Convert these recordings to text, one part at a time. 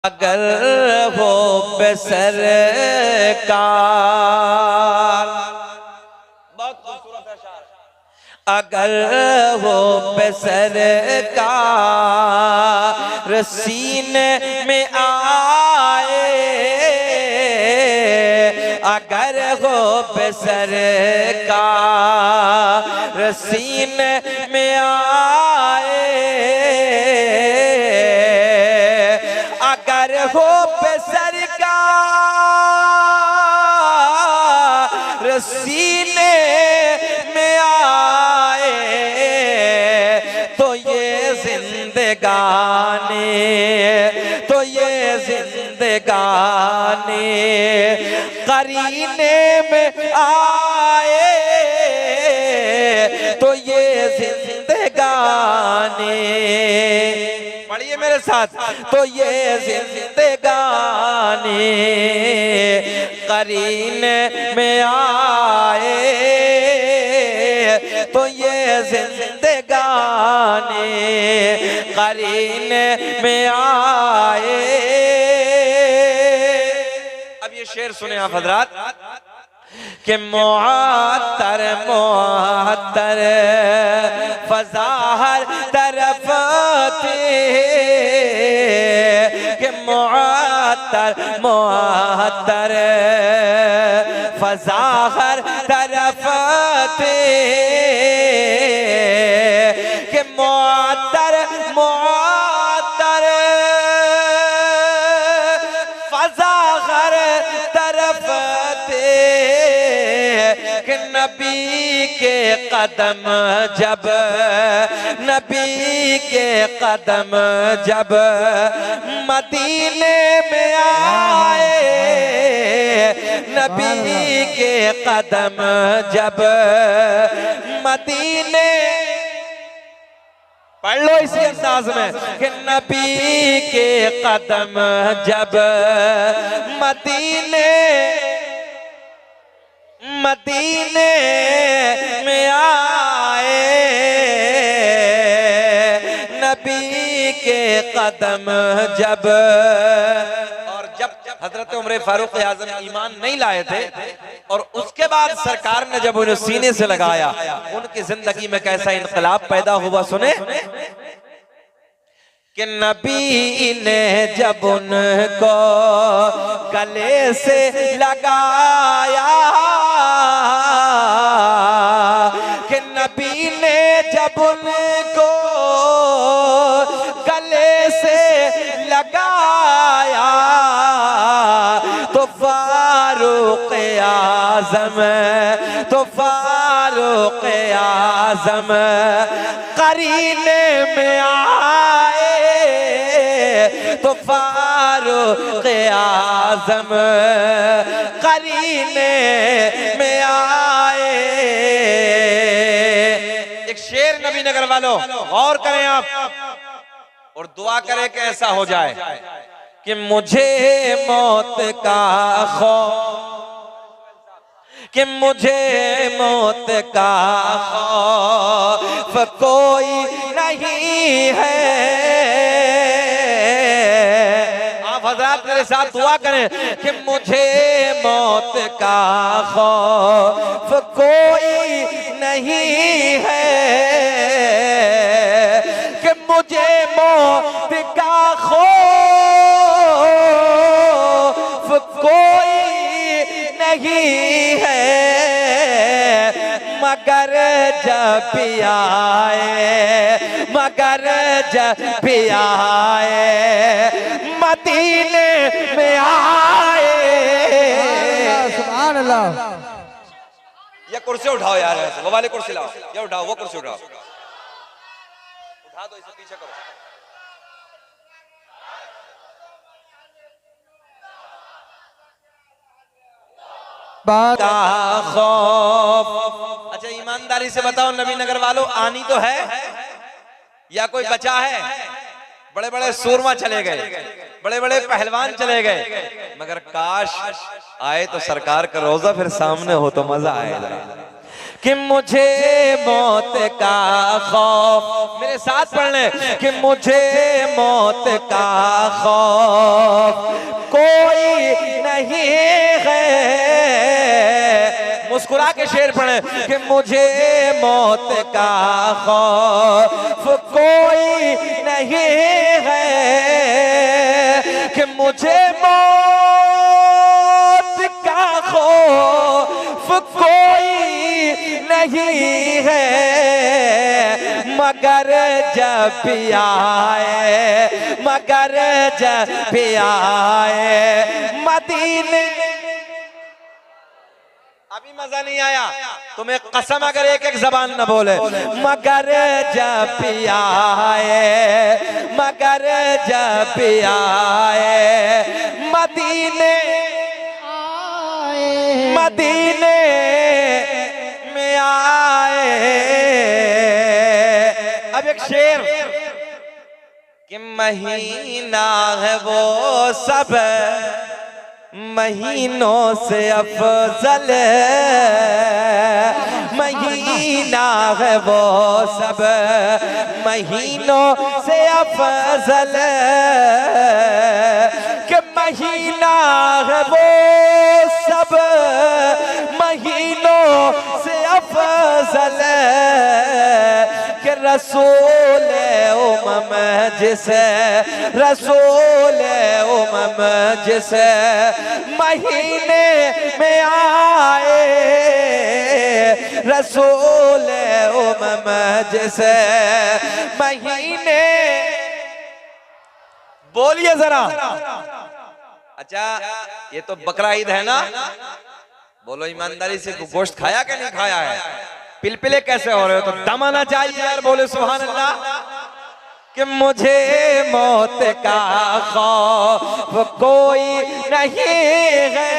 अगर हो बेसरकार, बहुत खूबसूरत है शार। अगर हो बेसरकार सीने में आए, अगर हो बेसरकार सीने में आए, अगर हो बेसरकार सीने में आए, तो ये जिंदगानी, तो ये जिंदगानी करीने में आए, तो ये जिंदगानी, पढ़िए मेरे साथ, तो ये जिंदगानी करीने में आए, तो ये जिंदगानी करीने में आए। अब ये शेर सुने आप हजरात कि मुअत्तर मुअत्तर फज़ा हर तरफ थी, कि मुअत्तर मुअत्तर फज़ा हर तरफ थी, कि मुअत्तर मुअत्तर फज़ा हर तरफ थे, कि नबी के कदम जब, नबी के कदम जब मदीने में आए, नबी के कदम जब मदीने, पढ़ लो इसी अंदाज में, कि नबी के कदम जब मदीने मदीने में आए, नबी के कदम जब, और जब हजरत उमर फारूक आज़म ईमान नहीं लाए थे और उसके बाद सरकार ने जब उन्हें सीने से लगाया, उनकी जिंदगी में कैसा इनकलाब पैदा हुआ सुने, कि नबी ने जब उनको गले से लगाया, कि नबी ने जब उनको गले से लगाया, तो फारूक आज़म, तो फारूक आज़म करीने में आए, तो फारूक आज़म करीने में आए। एक शेर नबी नगर वालों गौर करें आप और दुआ करें कि ऐसा हो जाए कि मुझे मौत का खौफ, कि मुझे मौत का खौफ कोई नहीं है। आप हजरात मेरे साथ दुआ करें कि मुझे मौत का खौफ कोई नहीं है, कि मुझे मौत का खौफ कोई नहीं है, मगर जब भी आए, मगर जब भी आए मदीने में आए। सुभान अल्लाह। ये कुर्सी उठाओ यार, वो वाली कुर्सी लाओ, ये उठाओ, वो कुर्सी उठाओ, उठा दो, इसे पीछे करो। का खौफ। अच्छा ईमानदारी से बताओ नबी नगर वालों, आनी तो है या कोई बचा है? बड़े बड़े सूरमा चले गए, बड़े बड़े पहलवान चले गए, मगर काश आए तो सरकार का रोजा फिर सामने हो तो मजा आएगा। कि मुझे मौत का खौफ, मेरे साथ पढ़ लें कि मुझे मौत का खौफ मुस्कुरा के शेर पढ़े कि मुझे मौत का खौफ कोई नहीं है, कि मुझे मौत का खौफ कोई नहीं है, मगर जब भी आए, मगर जब भी आए मदीने। अभी मजा नहीं आया तुम्हें कसम, अगर एक एक जबान न बोले। मगर जब भी आए, मगर जब भी आए मदीने, मदीने में आए। अब एक शेर कि महीना है वो सब महीनों से अफजल, महीना है वो सब महीनों से अफजल, कि महीना है वो सब महीनों से अफजल, कि रसूल उमम जिसे, रसूल उमम जिसे महीने में आए, रसूल उमम जिसे महीने। बोलिए जरा। अच्छा ये तो बकरा ईद है ना, बोलो ईमानदारी से गोश्त खाया कि नहीं खाया है? पिलपिले कैसे हो रहे हो? तो दम आना चाहिए यार, बोले सुभान अल्लाह। कि मुझे मौत का खौफ कोई नहीं है,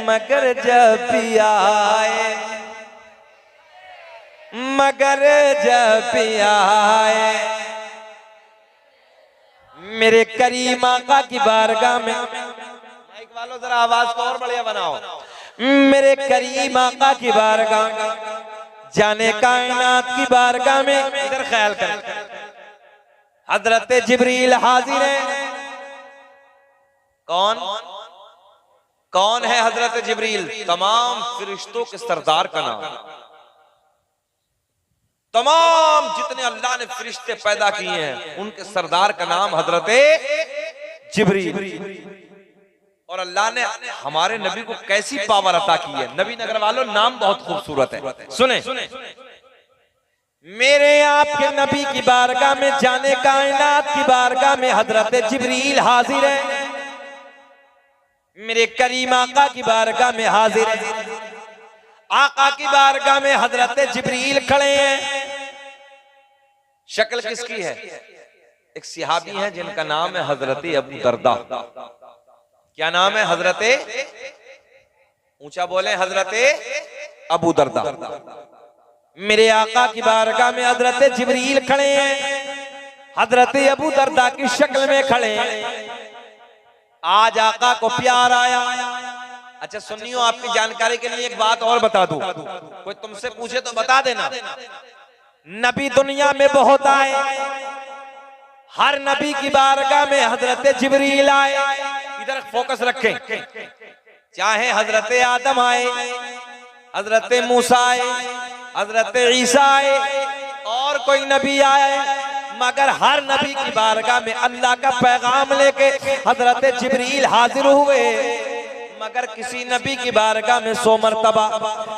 मगर जब भी आए, मगर जब भी आए मेरे करीम आका की बारगाह में। माइक वालों जरा आवाज को और बढ़िया बनाओ। मेरे करीम आका की बारगाह, जाने कायनात की बारगाह में। इधर ख्याल करें, हजरत जिब्रील हाजिर है। कौन कौन है हजरत जिब्रील? तमाम फरिश्तों के सरदार का नाम। तमाम जितने अल्लाह ने फरिश्ते पैदा किए हैं उनके सरदार का नाम हजरत जिब्रील। और अल्लाह ने हमारे नबी को कैसी पावर अता की है। नबी नगर वालों, नाम बहुत खूबसूरत है। सुने, मेरे आपके नबी की बारगाह में, जाने कायनात की बारगाह में हजरत जिब्रील हाजिर है। मेरे करीम आका की बारगाह में हाजिर है। आका की बारगाह में हजरत जिब्रील खड़े हैं। शक्ल किसकी है? एक सहाबी है जिनका नाम है हजरत अबू दरदा। क्या नाम है? हजरत, ऊंचा बोले, हजरत अबू दरदा। मेरे आका की बारगाह में हजरत जिब्रील खड़े हैं, हजरत अबू दरदा की शक्ल में खड़े हैं। आज आका को प्यार आया। अच्छा सुनियो, आपकी जानकारी के लिए एक बात और बता दूं, कोई तुमसे पूछे तो बता देना। नबी दुनिया में बहुत आए, हर नबी की बारगाह में हजरत जिब्रील आए। इधर फोकस रखें, चाहे हजरत आदम आए, हजरत मूसा आए, हजरत ईसा आए, और कोई नबी आए, मगर हर नबी की बारगाह में अल्लाह का पैगाम लेके हजरत जिब्रील हाजिर हुए। मगर किसी नबी की बारगाह में 100 मरतबा,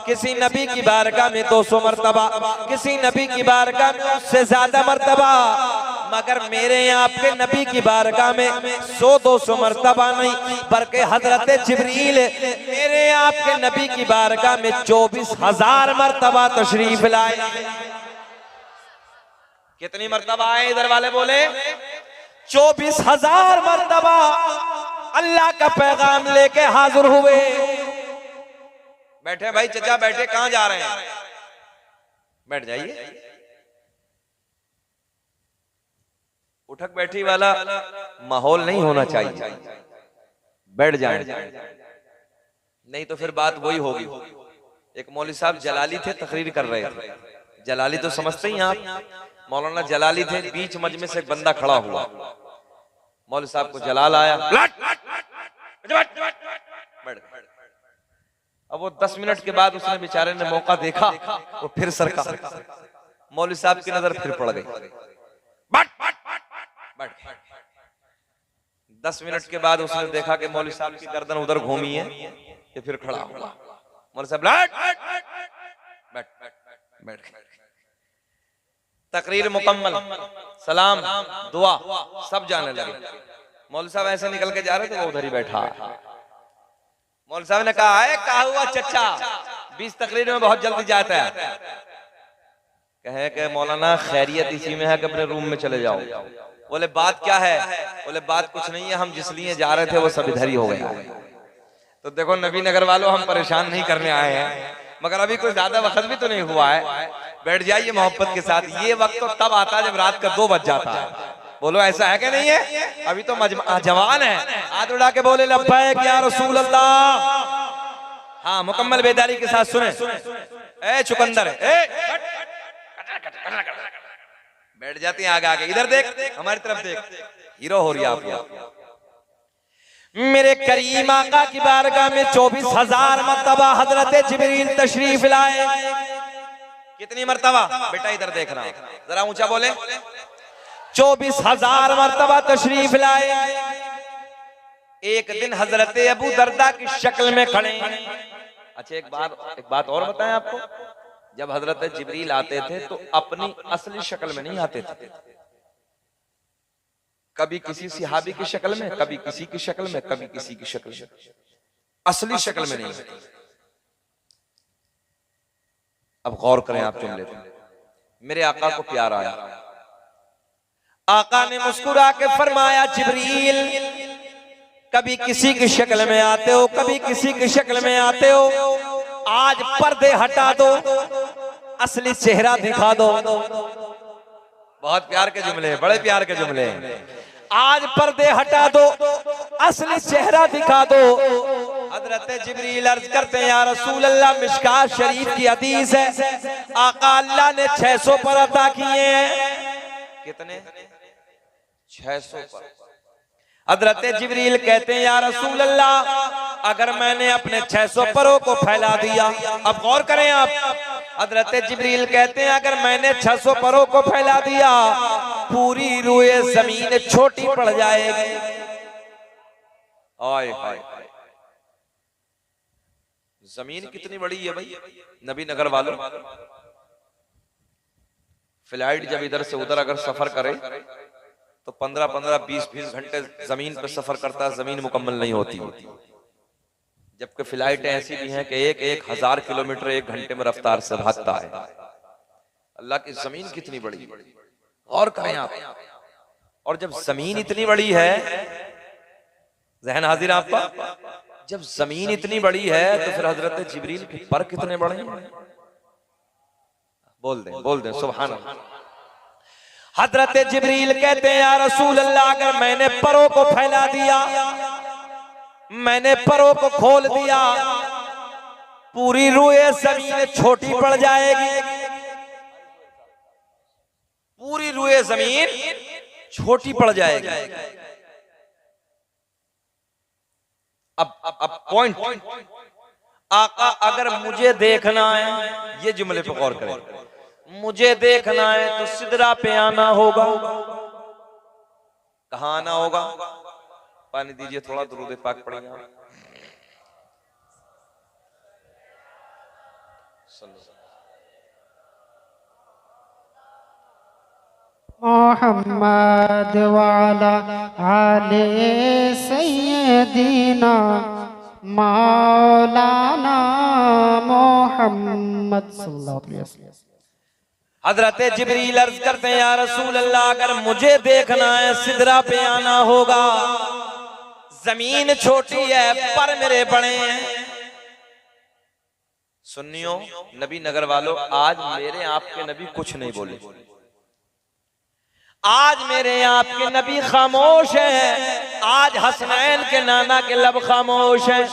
किसी नबी की बारगाह में 200 मरतबा, किसी नबी की बारगाह में उससे ज्यादा मरतबा, मगर मेरे आपके नबी की बारगाह में 100-200 मरतबा नहीं, बल्कि हजरत जिब्रील मेरे आपके नबी की बारगाह में 24,000 मरतबा तशरीफ लाए। कितनी मरतबा आए? इधर वाले बोले 24,000 मरतबा अल्लाह का पैगाम लेके हाजिर हुए। बैठे भाई चचा, बैठे, कहां जा रहे हैं? बैठ जाइए। उठक बैठी वाला माहौल नहीं होना चाहिए, बैठ जाए, नहीं तो फिर बात वही होगी। एक मौलवी साहब जलाली थे, तकरीर कर रहे थे। जलाली तो समझते ही आप, मौलाना जलाली थे। बीच मजमे से एक बंदा खड़ा हुआ, मौलवी साहब को जलाल आया, अब वो 10 मिनट के बाद उसने बेचारे ने मौका देखा, वो फिर सरका, मौलवी साहब की नजर फिर पड़ गई। बट 10 मिनट के बाद उसने देखा कि मौलवी साहब की गर्दन उधर घूमी है, ये फिर खड़ा हुआ। मौलवी साहब बैठ, तकरीर मुकम्मल, सलाम, दुआ सब जाने लगे। मौलवी साहब ऐसे निकल के जा रहे थे, वो उधर ही बैठा। मौलवी साहब ने कहा है, कहा हुआ चचा 20 तकरीर में बहुत जल्दी जाता है। कहे कि मौलाना खैरियत इसी में है कि अपने रूम में चले जाओ। बोले बात क्या है? बोले बात कुछ नहीं है, हम जिस लिए जा रहे थे वो सब इधर ही हो गया। तो देखो नबी नगर वालों, हम परेशान नहीं करने आए हैं, मगर अभी कोई ज्यादा वक्त भी तो नहीं हुआ है, बैठ जाइए मोहब्बत के साथ। ये वक्त तो तब आता है जब रात का 2 बज जाता है। बोलो ऐसा है कि नहीं है? अभी तो जवान है, हाथ उड़ा के बोले लब्बैक या रसूल अल्लाह। हाँ, मुकम्मल बेदारी के साथ सुने। ए चुकंदर, बैठ जाती है आगे आगे, इधर देख, हमारी तरफ देख, हीरो हो रही है आप। मेरे करीम आका की बारगाह में 24,000 मर्तबा हजरत जिब्रील तशरीफ लाए। कितनी मर्तबा? बेटा इधर देख रहा हूं, जरा ऊंचा बोले। 24,000 मर्तबा तशरीफ लाए। एक दिन हजरत अबू दरदा की शक्ल में खड़े। अच्छा एक बात और बताएं आपको, जब हजरत जिब्रील आते थे तो अपनी असली शक्ल में नहीं आते थे, कभी किसी सहाबी की शक्ल में, कभी किसी की शक्ल में, कभी किसी की शक्ल में, असली शक्ल में नहीं। अब गौर करें आप जुमले पे, मेरे आका को प्यार आया। आका ने मुस्कुरा के फरमाया, जिब्रील कभी किसी की शक्ल में आते हो, कभी किसी की शक्ल में आते हो, आज पर्दे हटा दो, असली चेहरा दिखा दो। बहुत प्यार के जुमले हैं, बड़े प्यार के जुमले हैं। आज पर्दे हटा दो, असली चेहरा दिखा दो। हजरत जिब्रील अर्ज करते हैं, या रसूल अल्लाह, मिशकात शरीफ की हदीस है, आका अल्लाह ने 600 पर अता किए हैं। कितने? 600 पर। हजरत जिब्रील कहते हैं, या रसूल अल्लाह, अगर मैंने अपने 600 परों को फैला दिया, अब गौर करें आप, हजरत जिब्रील कहते हैं अगर मैंने 600 परों को फैला दिया, पूरी रूए जमीन छोटी पड़ जाएगी। आय हाय, जमीन कितनी बड़ी है भाई नबी नगर वालों। फ्लाइट जब इधर से उधर अगर सफर करे तो 15-15, 20-20 घंटे जमीन पर सफर करता है, जमीन मुकम्मल नहीं होती। जबकि फ्लाइटें ऐसी भी हैं कि 1,000 किलोमीटर 1 घंटे में रफ्तार से भागता है। अल्लाह की जमीन कितनी बड़ी है, और करें आप। और जब जमीन इतनी बड़ी है, जहन हाजिर आपका, जब जमीन इतनी बड़ी है तो फिर हजरत जिब्रील के पर कितने बड़े हैं। बोल दें सुभान अल्लाह। हजरत जिब्रील कहते हैं, या रसूल अल्लाह, अगर मैंने परों को फैला दिया, मैंने परों को खोल दिया, पूरी रूए जमीन छोटी पड़ जाएगी, पूरी रूए जमीन छोटी पड़ जाएगी। अब पॉइंट, आका अगर मुझे देखना है, ये जुमले पे गौर करें, मुझे देखना है तो सिदरा पे आना होगा। कहाँ आना होगा? पानी दीजिए थोड़ा, दुरूद पाक पढ़ेंगे। मोहम्मद वाला आले सैयदीना मौलाना मोहम्मद सल्लल्लाहु अलैहि वसल्लम। हजरत जिब्रील अर्ज करते हैं, या रसूल अल्लाह, अगर मुझे देखना है सिदरा पे आना होगा। जमीन छोटी है, पर मेरे बड़े हैं। सुन्नियों, नबी नगर वालों, आज मेरे आपके नबी कुछ नहीं बोले, आज मेरे आपके नबी खामोश हैं। आज हसनैन के नाना के लब खामोश हैं,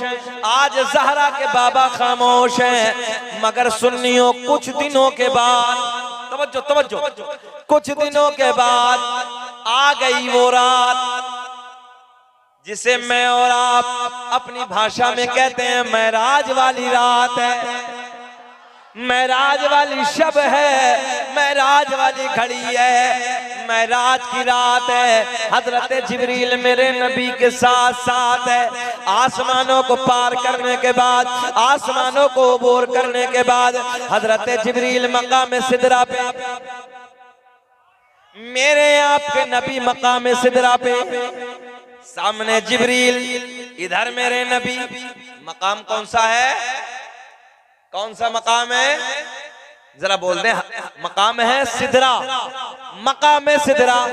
आज जहरा के बाबा खामोश हैं। मगर सुन्नियों, कुछ दिनों के बाद, तवज्जो, कुछ दिनों के बाद आ गई वो रात जिसे मैं और आप अपनी भाषा में कहते हैं मेराज वाली रात है, मेराज वाली शब है, मेराज वाली घड़ी है, मेराज की रात है। हजरत जिब्रील मेरे नबी के साथ साथ है। आसमानों को पार करने के बाद, आसमानों को अबूर करने के बाद हजरत जिब्रील मकाम सिदरा पे, मेरे आपके नबी मकाम सिदरा पे, सामने जिब्रील, इधर मेरे नबी। मकाम कौन सा है? कौन सा मकाम है? जरा बोल दे। मकाम है सिदरा, मकाम सिदरा।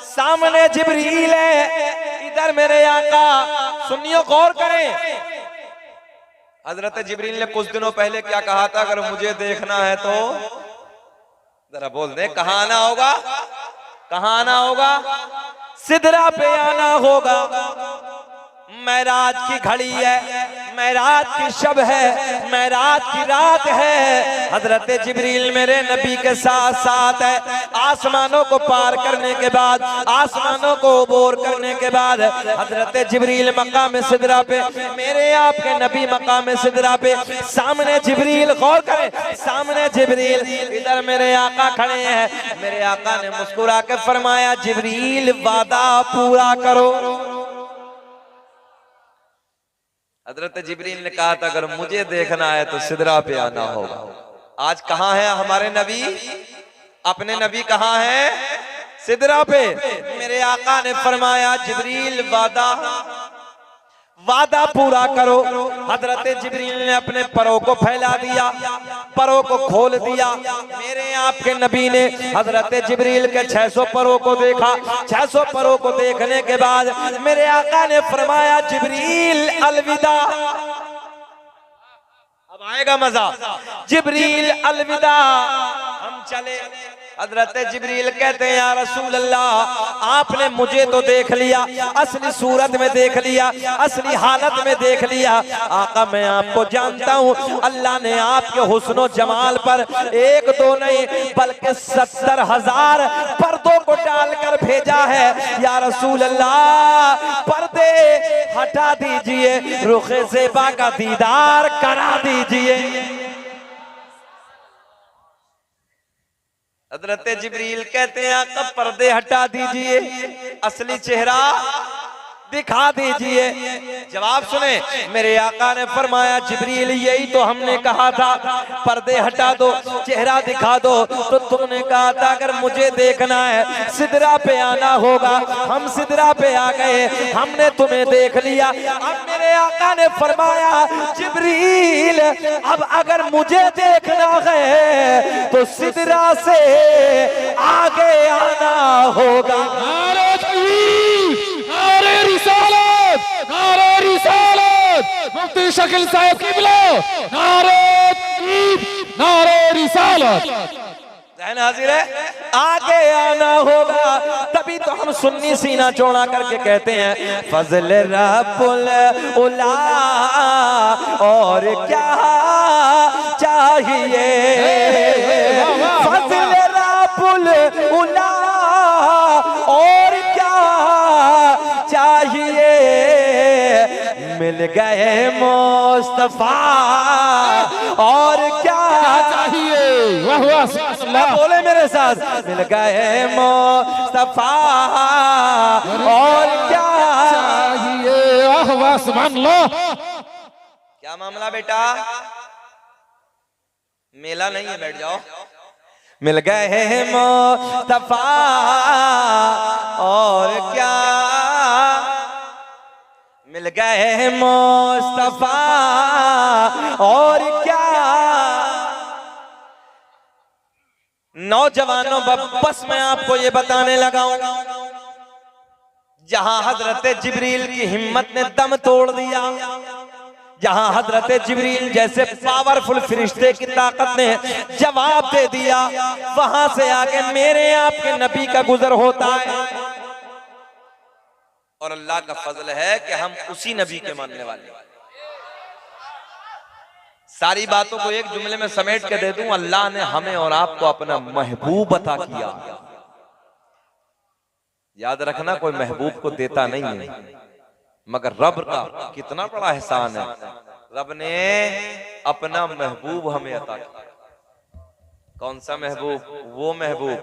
सामने जिब्रील है, इधर मेरे आका। सुनियो, गौर करें। हजरत जिब्रील ने कुछ दिनों पहले क्या कहा था? अगर मुझे देखना है तो जरा बोल दे, कहाँ आना होगा? कहाँ आना होगा? सिदरा पे आना होगा। मेराज की घड़ी है, मेराज की शब है, मेराज की रात है। हजरत जिब्रील मेरे नबी के साथ साथ है। आसमानों को पार करने के बाद, आसमानों को अबूर करने के बाद हजरत जिब्रील मकाम सिदरा पे, मेरे आपके नबी मकाम सिदरा पे। सामने जिब्रील, गौर करें, सामने जिब्रील, इधर मेरे आका खड़े हैं। मेरे आका ने मुस्कुरा के फरमाया, जिब्रील वादा पूरा करो। हजरत जिब्रील ने कहा था अगर मुझे देखना है तो सिदरा पे आना होगा। आज कहाँ है हमारे नबी? अपने नबी कहाँ है? सिदरा पे। मेरे आका ने फरमाया, जिब्रील वादा पूरा करो। हजरत जिब्रील ने अपने परों को फैला दिया, परों को खोल दिया। मेरे आपके नबी ने हजरत जिब्रील के 600 परों को देखा। 600 परों को देखने के बाद मेरे आका ने फरमाया, जिब्रील अलविदा। अब आएगा मजा। जिब्रील अलविदा, हम चले। हजरत जिब्रील कहते हैं, या रसूल अल्लाह, आपने मुझे तो देख लिया, असली सूरत में देख लिया, असली हालत में देख लिया। आका मैं आपको जानता हूँ। अल्लाह ने आपके हुस्नो जमाल पर एक दो नहीं बल्कि 70,000 पर्दों को डालकर भेजा है। या रसूल अल्लाह, पर्दे हटा दीजिए, रुखे ज़ेबा का दीदार करा दीजिए। हजरत जिब्रील कहते हैं, आका पर्दे हटा दीजिए, असली चेहरा दिखा दीजिए। जवाब सुने, मेरे आका ने फरमाया, जिब्रील यही तो हमने कहा था, पर्दे हटा दो, चेहरा दिखा दो। तो तुमने कहा था अगर मुझे देखना है सिदरा पे आना होगा। हम सिदरा पे आ गए, हमने तुम्हें देख लिया। अब मेरे आका ने फरमाया, जिब्रील अब अगर मुझे देखना है तो सिदरा से आगे आना होगा। नारे रिसालत, मुफ्ती शकील साहब किबला, नारे रिसालत। हाजिर है, आगे आना होगा। तभी तो हम सुन्नी सीना चौड़ा करके कहते हैं, फजल रब्बुल उला और क्या चाहिए। फजल रब्बुल उला और क्या चाहिए। मिल गए मुस्तफा और क्या चाहिए। वाह वाह, बोले मेरे साथ, मिल गए मुस्तफा और क्या चाहिए। वाह वाह, सुभान अल्लाह। क्या मामला बेटा? मेला नहीं है, बैठ जाओ। मिल गए मुस्तफा और क्या, मिल गए मुस्तफा और क्या। नौजवानों, बस मैं आपको ये बताने लगा हूं, जहां हजरत जिब्रील की हिम्मत ने दम तोड़ दिया, जहां हजरत जिब्रील जैसे पावरफुल फरिश्ते की ताकत ने जवाब दे दिया, वहां से आगे मेरे आपके नबी का गुजर होता है। और अल्लाह का फजल है कि हम उसी नबी के मानने वाले हैं। सारी बातों को एक जुमले में समेट के दे दूं, अल्लाह ने हमें और आपको अपना महबूब अता किया। याद रखना, कोई महबूब को देता नहीं है, मगर रब का कितना बड़ा एहसान है, रब ने अपना महबूब हमें अता किया। कौन सा महबूब? वो महबूब